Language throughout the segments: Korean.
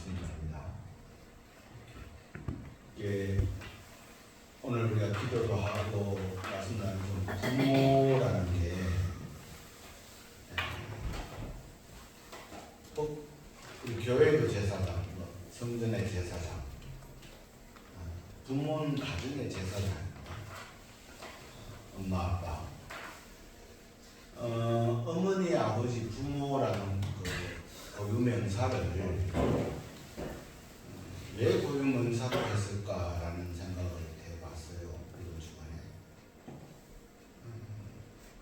말씀드립니다. 오늘 우리가 기도도 하고 말씀 나누는 부모라는 게 우리 교회도 제사장, 성전의 제사장, 부모는 가정의 제사장, 엄마 아빠, 어머니 아버지 부모라는 그 고유명사를 왜 고유명사로 했을까라는 생각을 해봤어요. 이번 주간에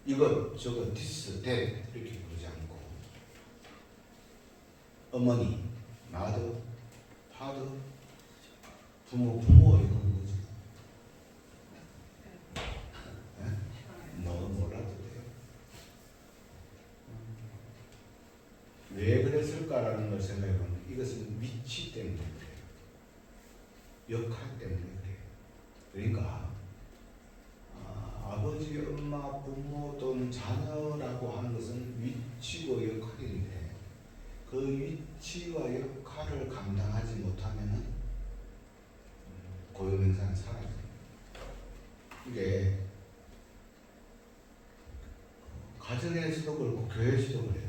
이것 저것 this that 이렇게 부르지 않고 어머니, mother, father, 부모 이거 뭐지? 뭐 몰라도 돼요. 왜 그랬을까라는 걸 생각해보면 이것은 위치 때문에 그래요. 역할 때문에 그래요. 그러니까 아버지, 엄마, 부모 또는 자녀라고 하는 것은 위치고 역할인데 그 위치와 역할을 감당하지 못하면 고유명사는 사라져요. 이게 가정에서도 그렇고 교회에서도 그래요.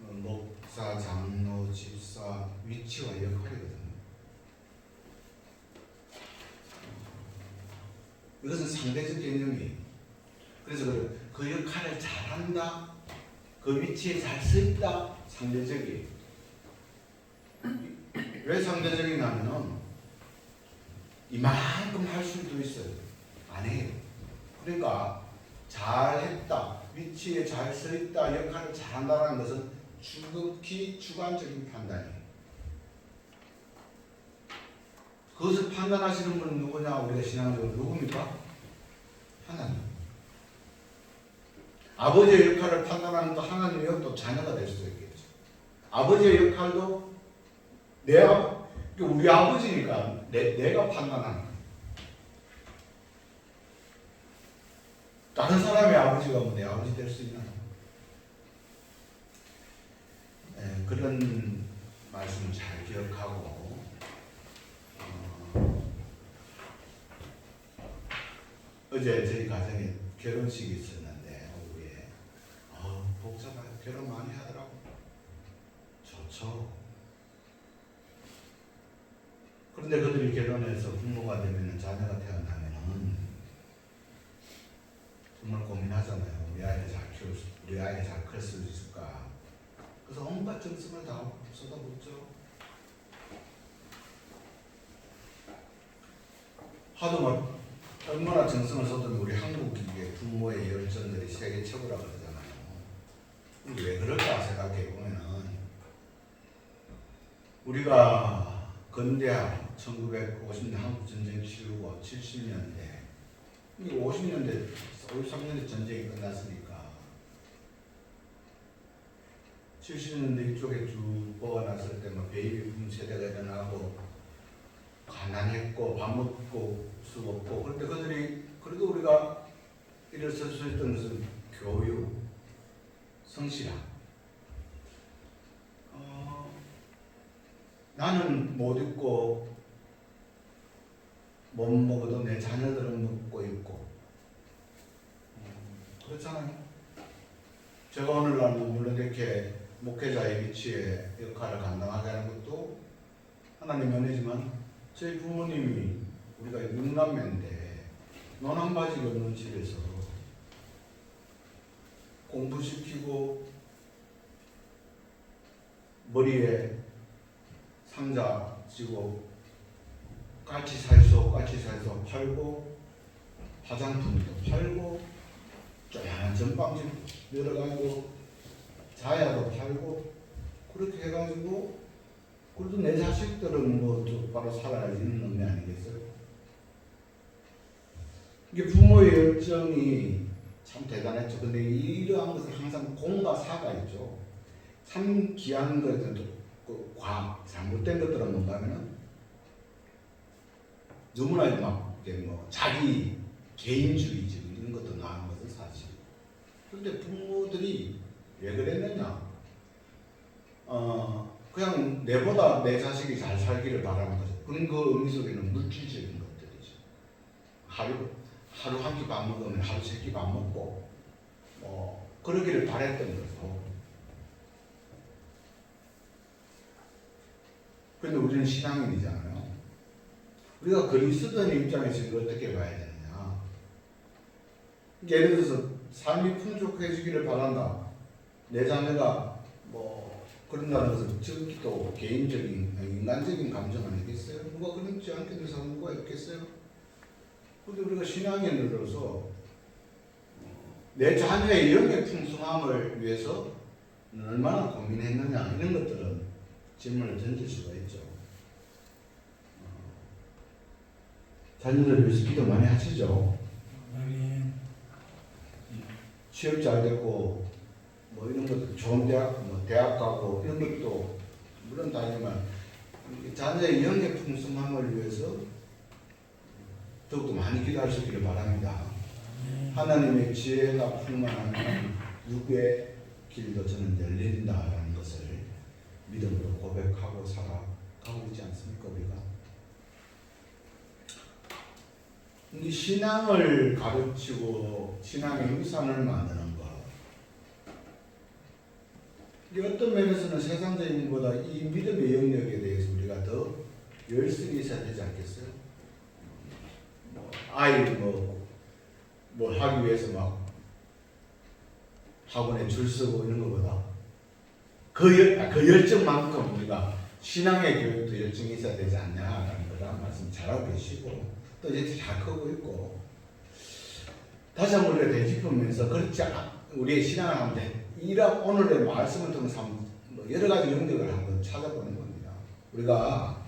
목사, 장로, 집사 위치와 역할이거든요. 이것은 상대적 개념이에요. 그래서 그 역할을 잘한다, 그 위치에 잘 서 있다, 상대적이에요. 왜 상대적이냐면 이만큼 할 수도 있어요. 안 해요. 그러니까 잘했다, 위치에 잘 서 있다, 역할을 잘한다는 것은 지극히 주관적인 판단이에요. 그것을 판단하시는 분은 누구냐? 우리가 신앙적으로 누굽니까? 하나님. 아버지의 역할을 판단하는 또 하나님이요, 또 자녀가 될 수도 있겠죠. 아버지의 역할도 우리 아버지니까 내가 판단하는 거예요. 다른 사람의 아버지가 뭐 내 아버지 될 수 있나요? 그런 말씀을 잘 기억하고 어제 저희 가정에 결혼식이 있었는데 오후에 복잡하게 결혼 많이 하더라고. 좋죠. 그런데 그들이 결혼해서 부모가 되면 자녀가 태어나면은 정말 고민하잖아요. 우리 아이가 잘 클 수 있을까? 그래서 온갖 정성을 다 쏟아붓죠. 하도 얼마나 정성을 쏟으면 우리 한국의 부모의 열정들이 세계 최고라고 그러잖아요. 왜 그럴까 생각해 보면은 우리가 근대학 1950년 한국 전쟁 치르고 70년대 50년대 53년대 전쟁이 끝났으니까 70년대 이쪽에 쭉 뽑아놨을 때 베이비붐 세대가 일어나고 가난했고 밥 먹고 수 없고 그런데 그들이 그래도 우리가 일어설 수 있던 것은 교육, 성실함. 나는 못 입고 못 먹어도 내 자녀들은 먹고 있고 그렇잖아요. 제가 오늘날 물론 이렇게 목회자의 위치에 역할을 감당하게 하는 것도 하나님 은혜지만 저희 부모님이 우리가 6남매인데 노남바지가 없는 집에서 공부시키고 머리에 상자 쥐고 까치 살소 팔고 화장품도 팔고 쪼얀 전빵집 열어가지고 자야도 팔고 그렇게 해가지고 그래도 내 자식들은 뭐 바로 살아야 있는 놈이 아니겠어요? 이게 부모의 열정이 참 대단했죠. 근데 이러한 것은 항상 공과 사가 있죠. 참 귀한 것들도 잘못된 것들은 뭔가 하면은 너무나 자기 개인주의적 이런 것도 나오는 것은 사실. 그런데 부모들이 왜 그랬느냐? 그냥 내보다 내 자식이 잘 살기를 바라는 거죠. 그런 그 의미 속에는 물질적인 것들이죠. 하루 한 끼 밥 먹으면 하루 세 끼 밥 먹고 그러기를 바랬던 거죠. 그런데 우리는 신앙인이잖아요. 우리가 그리스도인의 입장에서 이걸 어떻게 봐야 되느냐. 예를 들어서 삶이 풍족해지기를 바란다. 내 자녀가 그런다는 것은 적기도 개인적인 인간적인 감정 아니겠어요? 누가 그렇지 않겠는 사람 누가 있겠어요? 그런데 우리가 신앙인으로서 내 자녀의 영의 풍성함을 위해서 얼마나 고민했느냐 이런 것들은 질문을 던질 수가 있죠. 자녀들 위해서 기도 많이 하시죠? 취업 잘 됐고 이런 것도 좋은 대학, 대학 가고 이런 것도 물론 다니지만 자녀의 영의 풍성함을 위해서 더욱더 많이 기도하시기를 바랍니다. 하나님의 지혜가 충만한 육의 길도 저는 열린다라는 것을 믿음으로 고백하고 살아가고 있지 않습니까 우리가? 이 신앙을 가르치고 신앙의 유산을 만드는 것 이게 어떤 면에서는 세상적인 것보다 이 믿음의 영역에 대해서 우리가 더 열심히 있어야 되지 않겠어요? 아이 하기 위해서 막 학원에 줄 서고 이런 것보다 그 열정만큼 우리가 신앙의 교육도 열정이 있어야 되지 않냐라는 거라 말씀 잘하고 계시고 또 이제 잘 크고 있고 다시 한번 우리가 되짚으면서 그렇지 우리의 신앙을 하면 이런 오늘의 말씀을 통해서 여러 가지 영역을 한번 찾아보는 겁니다. 우리가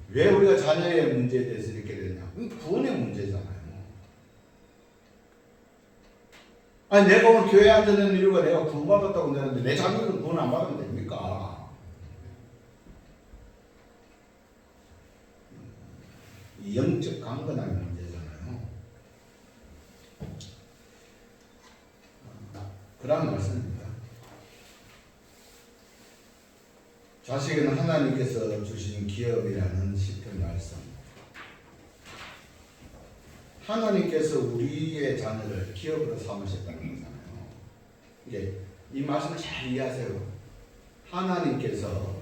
왜 우리가 자녀의 문제에 대해서 이렇게 되냐? 구원의 문제잖아요. 아니 내가 오늘 교회에 앉아있는 이유가 내가 구원받았다고 내는데 내 자녀는 구원 안 받으면 됩니까? 영적 강건함의 문제잖아요. 그런 말씀입니다. 자식은 하나님께서 주신 기업이라는 시편 말씀. 하나님께서 우리의 자녀를 기업으로 삼으셨다는 거잖아요. 이게 이 말씀을 잘 이해하세요. 하나님께서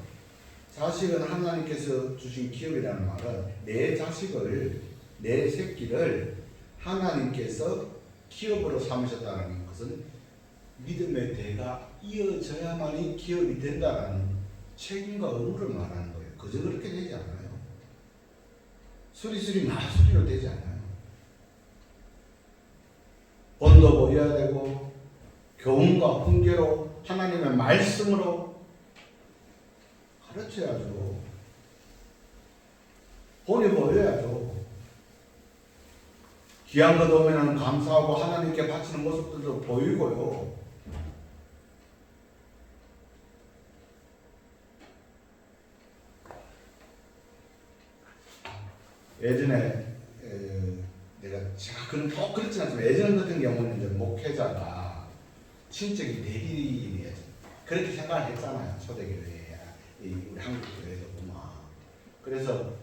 자식은 하나님께서 주신 기업이라는 말은 내 자식을 내 새끼를 하나님께서 기업으로 삼으셨다는 것은 믿음의 대가 이어져야만이 기업이 된다는 책임과 의무를 말하는 거예요. 그저 그렇게 되지 않아요. 수리수리 마수리로 되지 않아요. 본도 보여야 되고 교훈과 훈계로 하나님의 말씀으로 가르쳐야죠. 본이 보여야죠. 귀한 것 오면 감사하고 하나님께 바치는 모습들도 보이고요. 예전에 제가 꼭 그렇지 않지만 예전 같은 경우는 이제 목회자가 친척이 대리인이에요. 그렇게 생각을 했잖아요. 초대교회, 우리 한국 교회도 보면. 그래서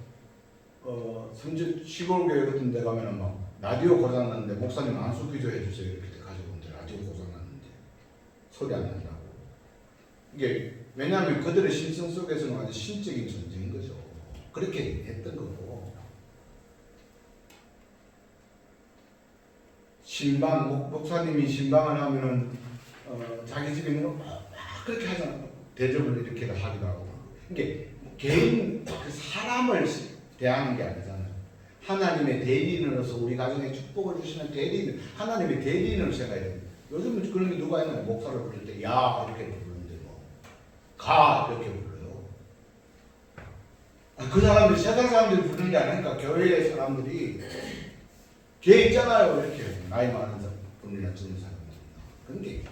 甚至 시골 교회 같은 데 가면은 막 라디오 고장났는데 목사님 안수 기도해 주세요 이렇게 가지고 오는데 라디오 고장났는데 소리 안 난다고. 이게 왜냐하면 그들의 심성 속에서는 아주 신적인 존재인 거죠. 그렇게 했던 거고. 신방, 목사님이 신방을 하면은 자기 집에 있는 거 막 그렇게 하잖아. 대접을 이렇게 하기도 하고. 이게 개인 그 사람을 대하는 게 아니잖아요. 하나님의 대리인으로서 우리 가정에 축복을 주시는 대리인, 하나님의 대리인을 생각해야 됩니다. 요즘은 그런 게 누가 있나요? 목사를 부를 때 야 이렇게 부르는데 가 이렇게 불러요. 그 사람들이 세상 사람들이 부르는 게 아니니까 교회의 사람들이 걔 있잖아요. 이렇게 나이 많은 분이나 젊은 사람들. 그런데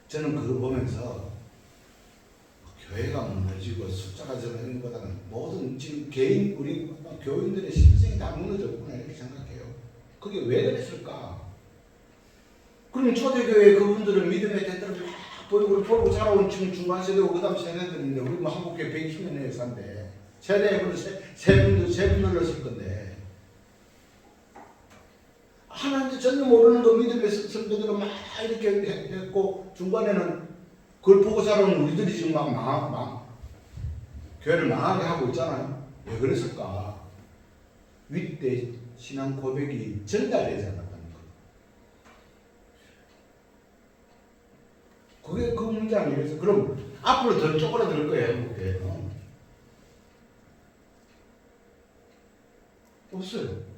저는 그거 보면서 교회가 무너지고 숫자가 적는 것보다는 모든 지금 개인 우리 교인들의 심성이 다 무너졌구나 이렇게 생각해요. 그게 왜 그랬을까? 그러면 초대교회 그분들은 믿음의 대들을 막 우리 보고 자라온 지금 중간 세대고 그다음 세대들인데 우리 뭐 한국계 120년의 역사인데 세대에 세 분들렀을 건데 하나님도 전혀 모르는 거 믿음의 선배들은 막 이렇게 했고 중간에는 그걸 보고 살아온 우리들이 지금 막 교회를 망하게 하고 있잖아요. 왜 그랬을까? 윗대 신앙 고백이 전달되지 않았다는 거. 그게 그 문제 아니겠어요? 그럼 앞으로 더 쪼그라들 거예요, 한국교회. 없어요.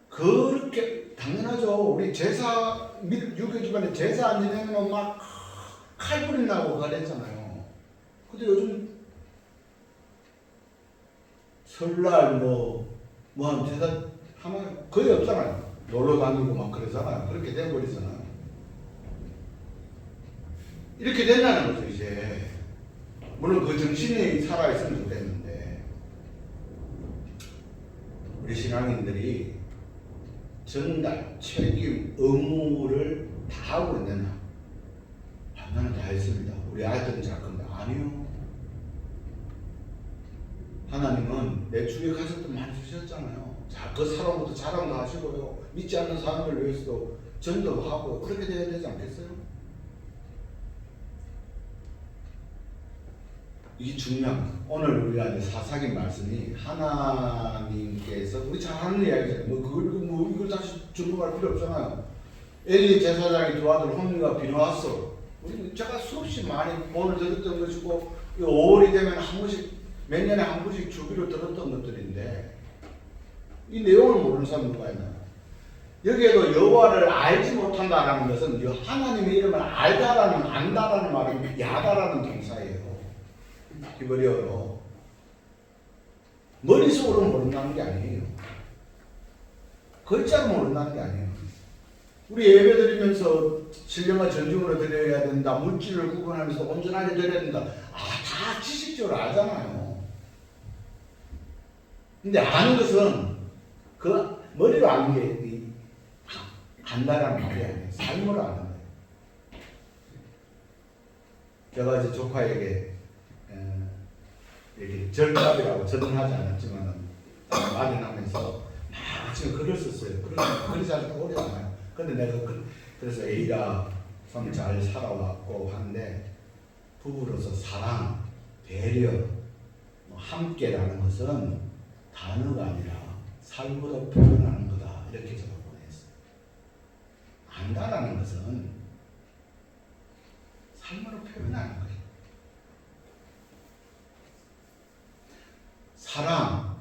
그렇게 당연하죠. 우리 제사 유교 집안에 제사 안 지내면 막 칼불이 나고 그랬잖아요. 근데 요즘 설날 한 제사 하나 거의 없잖아요. 놀러 다니고 막 그러잖아요. 그렇게 돼버리잖아요. 이렇게 된다는 거죠, 이제. 물론 그 정신이 살아있으면 좋겠는데, 우리 신앙인들이 전달, 책임, 의무를 다 하고 있느냐? 나는 다 했습니다. 우리 아들은 잘 건데, 아니요. 하나님은 내 주위에 가족들 많이 주셨잖아요. 자, 그 사람부터 자랑도 하시고요. 믿지 않는 사람들 위해서도 전도도 하고 그렇게 돼야 되지 않겠어요? 이게 중요한 오늘 우리가 이제 사사기 말씀이 하나님께서 우리 잘 하는 이야기잖아요. 이걸 다시 중복할 필요 없잖아요. 엘리 제사장이 두 아들 홈리가 비나왔어. 제가 수없이 많이 오늘 들었던 것이고 5월이 되면 한 번씩 몇 년에 한 번씩 주기로 들었던 것들인데 이 내용을 모르는 사람 누가 있나요? 여기에도 여호와를 알지 못한다라는 것은 하나님의 이름을 알다라는 안다라는 말은 야다라는 동사예요. 히브리어로 머릿속으로 모른다는 게 아니에요. 글자로 모른다는 게 아니에요. 우리 예배 드리면서 신령과 전중으로 드려야 된다. 물질을 구분하면서 온전하게 드려야 된다. 다 지식적으로 알잖아요. 근데 아는 것은 그 머리로 아는 게 안다라는 말이 아니에요. 삶으로 아는 거예요. 제가 이제 조카에게 이렇게 절답이라고 저는 하지 않았지만 마련하면서 아침에 글을 썼어요. 글이 잘 떠오르잖아요. 근데 내가 그래서 A가 참 잘 살아왔고 하는데 부부로서 사랑, 배려, 함께라는 것은 단어가 아니라 삶으로 표현하는 거다. 이렇게 제가 보냈어요. 안다라는 것은 삶으로 표현하는 거예요. 사랑,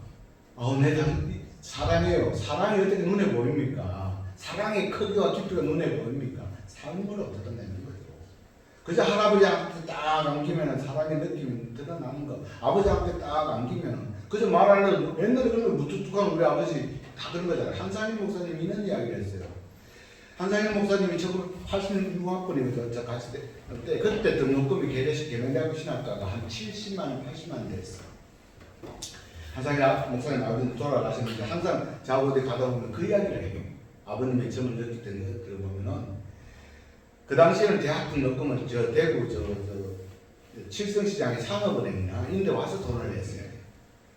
내가 사랑해요. 사랑이 어떻게 눈에 보입니까? 사랑의 크기와 깊이가 눈에 보입니까? 삶으로 드러내는 거예요. 그저 할아버지한테 딱 안기면 사랑의 느낌이 드러나는 거. 아버지한테 딱 안기면 그저 말하는 옛날에 그런 거 무뚝뚝한 우리 아버지 다 그런 거잖아요. 한상일 목사님이 이런 이야기를 했어요. 한상일 목사님이 1986학번이거든요. 저 같이 그때 등록금이 개례식 개명대학교 신학과가 한 70만 원, 80만 원 됐어. 한상일 목사님 아버지는 돌아가셨는데 항상 자고 어디 가다 보면 그 이야기를 해요. 아버님의 점을 느낄 때는 그걸 보면은 그 당시에는 대학 등록금을 대구 칠성시장의 상업은행이나 이런 데 와서 돈을 냈어요.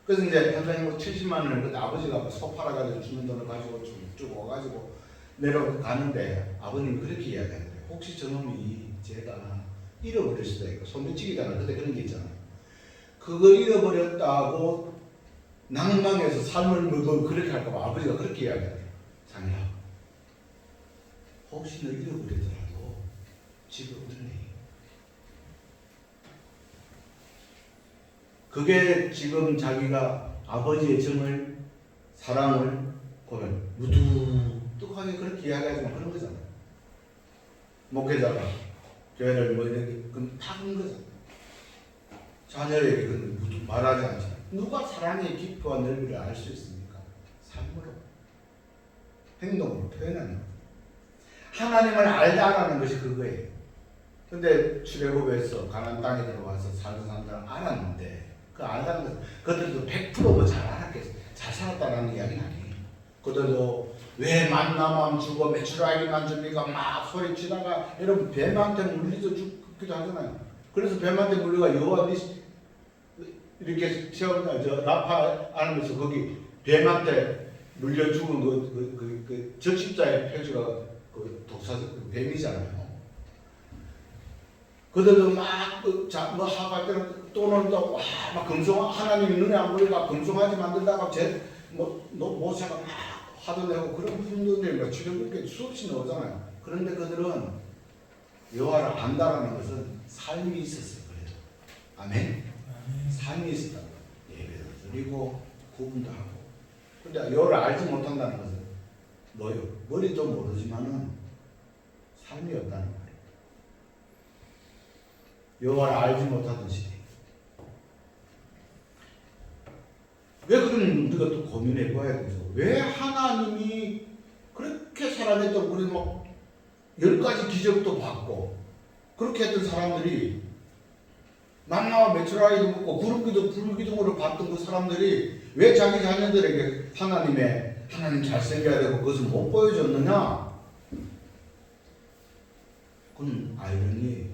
그래서 이제 한상일 70만 원을 그때 아버지가 소 팔아가지고 주는 돈을 가지고 쭉 와가지고 내려가는데 아버님이 그렇게 이야기하는데 혹시 저놈이 제가 잃어버릴 수도 있고 소매치기잖아. 그때 그런 게 있잖아요. 그걸 잃어버렸다고 낭망해서 삶을 그렇게 할까봐 아버지가 그렇게 이야기해요. 상이야, 혹시 너 잃어버리더라도 집에 얻을래. 그게 지금 자기가 아버지의 정을 사랑을 보면 무뚝뚝하게 그렇게 이야기하지만 그런 거잖아요. 목회자가 교회를 이렇게 타는 거잖아요. 자녀에게 그런 말하지 않잖아요. 누가 사랑의 깊이와 넓이를 알 수 있습니까? 삶으로, 행동으로 표현하는 거예요. 하나님을 알다라는 것이 그거예요. 근데 출애굽에서 가나안 땅에 들어와서 살던 사람들은 알았는데 그 알다는 것은 그들도 100% 잘 알았겠어요. 잘 살았다는 이야기는 아니에요. 그들도 왜 만나만 주고 메추라기만 줍니까? 막 소리치다가 여러분 뱀한테 물리도 죽고 기도하잖아요. 그래서 뱀한테 물려가 여호와 이렇게 저 라파 안으면서 거기 뱀한테 물려 죽은 그 적십자의 표지가 그 독사 뱀이잖아요. 그들도 뭐 하갈 때는 또는 막 금송 하나님이 눈에 안 보이니까 금송아지 만들다가 모세가 막 화도 내고 그런 분들이 출애굽기에 수없이 나오잖아요. 그런데 그들은 여호와를 안다라는 것은 삶이 있었어요. 그래도 아멘. 삶이 있었다고. 예배도 드리고 구분도 하고. 근데 여호와를 알지 못한다는 것은 뭐요? 머리도 모르지만은 삶이 없다는 거예요. 여호와를 알지 못하던 시대. 왜 그런 우리가 또 고민해 봐야 되죠? 왜 하나님이 그렇게 살아냈던 우리 막 10가지 기적도 받고 그렇게 했던 사람들이 만나와 메추라기도 먹고 구름기도 불기둥으로 받던 그 사람들이 왜 자기 자녀들에게 하나님 잘생겨야 되고 그것을 못 보여줬느냐? 그건 아이러니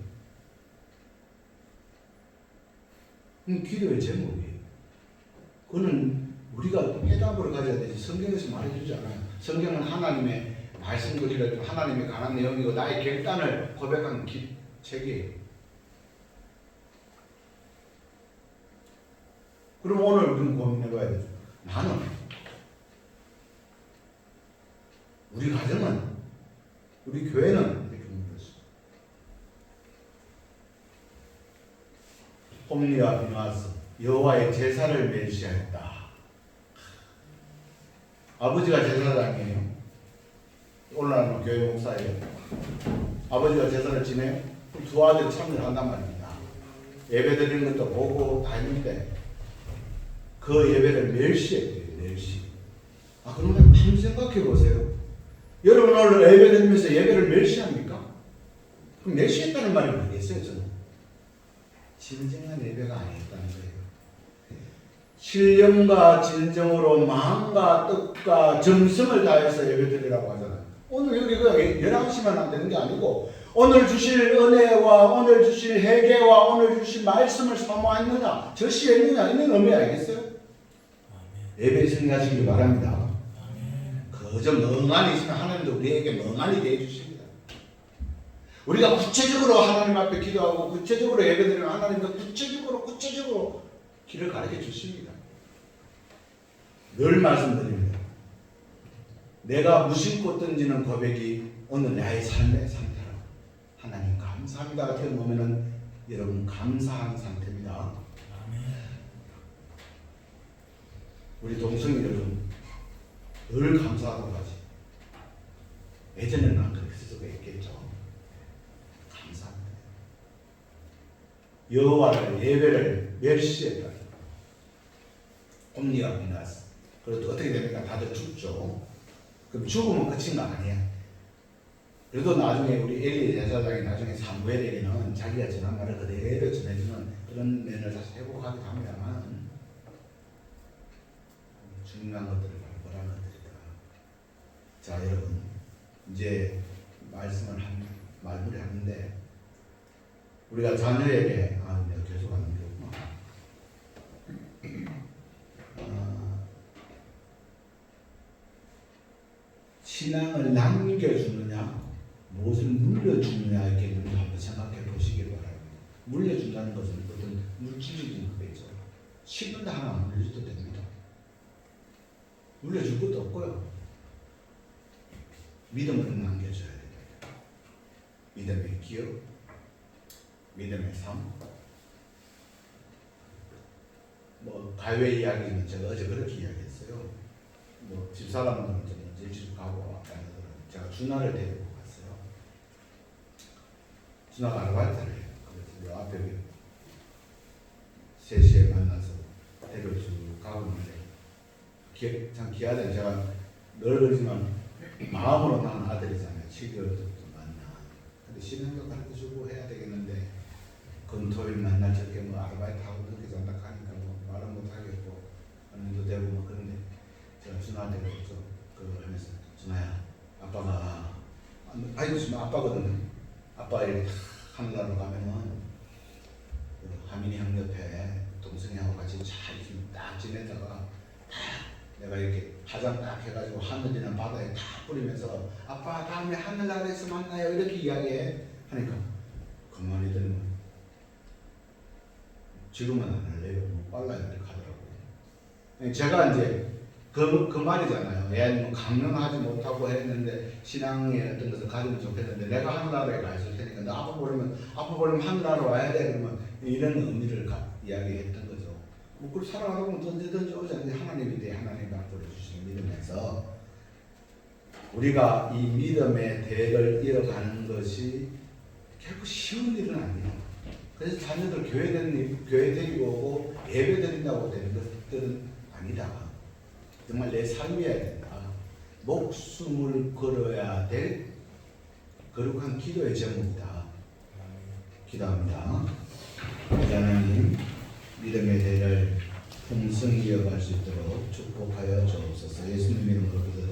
기도의 제목이에요. 그거는 우리가 해답으로 가져야 되지 성경에서 말해주지 않아요. 성경은 하나님의 말씀들이라 하나님의 강한 내용이고 나의 결단을 고백하는 책이에요. 그럼 오늘 우리는 고민해봐야 되죠. 나는 우리 가정은 우리 교회는 이렇게 물었어. 홈리와 비누아스 여호와의 제사를 멸시하였다. 아버지가 제사장이에요. 오늘날 교회 목사예요. 아버지가 제사를 지내요. 그럼 두 아들이 참여한단 말입니다. 예배 드리는 것도 보고 다 했는데 그 예배를 멸시했대요. 멸시. 그러면 한번 생각해 보세요. 여러분 오늘 예배 드리면서 예배를 멸시합니까? 그럼 멸시했다는 말이 뭐겠어요? 저는 진정한 예배가 아니었다는 거예요. 신령과 진정으로 마음과 뜻과 정성을 다해서 예배드리라고 하잖아요. 오늘 여기가 11시만 안 되는 게 아니고 오늘 주실 은혜와 오늘 주실 회개와 오늘 주실 말씀을 사모했느냐 절시했느냐 이런 의미 알겠어요? 예배 승리하시길 바랍니다. 그저 멍하니 있으면 하나님도 우리에게 멍하니 대해주십니다. 우리가 구체적으로 하나님 앞에 기도하고 구체적으로 예배드리면 하나님도 구체적으로 길을 가르쳐 주십니다. 늘 말씀드립니다. 내가 무심코 던지는 고백이 오늘 나의 삶의 상태라고. 하나님 감사합니다 같은 보면은 여러분 감사한 상태입니다. 우리 동성이 여러분 늘 감사하고 가지. 예전에는 안 그렇게 쓰겠죠. 감사합니다. 여호와를 예배를 멸시했다. 옴니가 비나스. 그래도 어떻게 됩니까? 다들 죽죠. 그럼 죽으면 끝인 거 아니야. 그래도 나중에 우리 엘리 제사장이 나중에 사무엘에게는 자기가 전한 말을 그대로 전해주는 그런 면을 다시 회복하기도 합니다만 중요한 것들을 발견한 것들이다. 자 여러분 이제 말씀을 마무리하는데 우리가 자녀에게 내가 계속 하는 게 신앙을 남겨주느냐 무엇을 물려주느냐 이렇게 한번 생각해 보시길 바랍니다. 물려준다는 것은 어떤 물질적인 거겠죠. 식은도 하나 안 물려줘도 됩니다. 물려줄 것도 없고요. 믿음을 남겨줘야 됩니다. 믿음의 기업, 믿음의 삶. 가외 이야기는 제가 어제 그렇게 이야기했어요. 집사람들은 좀 일찍 가고 제가 준하를 데리고 갔어요. 준하가 아르바이트를 해요. 그래서 앞에 3시에 만나서 데리고 쭉 가고 있는데 참 귀하죠. 제가 늘 그러지만 마음으로 난 아들이잖아요. 7개월 정도 만나. 근데 신앙도 가르쳐주고 해야 되겠는데 금토일 만날 적에 아르바이트하고 늦게 잔다 하니까 말은 못하겠고 하는도 되고 그런데 제가 준하한테 그랬죠. 하면서 준하야 아빠가 아빠거든요. 아빠 이렇게 하늘나라로 가면은 지내다가 내가 이렇게 화장 딱 해가지고 하늘이나 바다에 다 뿌리면서 아빠 다음에 하늘나라에서 만나요 이렇게 이야기해 하니까 가만히 들으면 지금은 안 할래요. 너무 빨라요 이렇게 하더라고요. 제가 이제 그 말이잖아요. 얘는 강령하지 못하고 했는데 신앙의 어떤 것을 가지면 좋겠는데 내가 하늘나라에 가 있을 테니까 너 아빠 보려면 하늘나라 와야 돼 그러면 이런 의미를 이야기했던 거죠. 뭐 그걸 살아가다 보면 언제든지 오지 하나님이 돼 하나님이 앞으로 주시는 믿으면서 우리가 이 믿음의 대를 이어가는 것이 결코 쉬운 일은 아니에요. 그래서 자녀들 교회 데리고 오고 예배 드린다고 되는 것들은 아니다. 정말 내 삶이어야 된다. 목숨을 걸어야 될 거룩한 기도의 제목이다. 기도합니다. 하나님 믿음의 대를 풍성히 이어갈 수 있도록 축복하여 주옵소서. 예수님 이름으로 기도드립니다.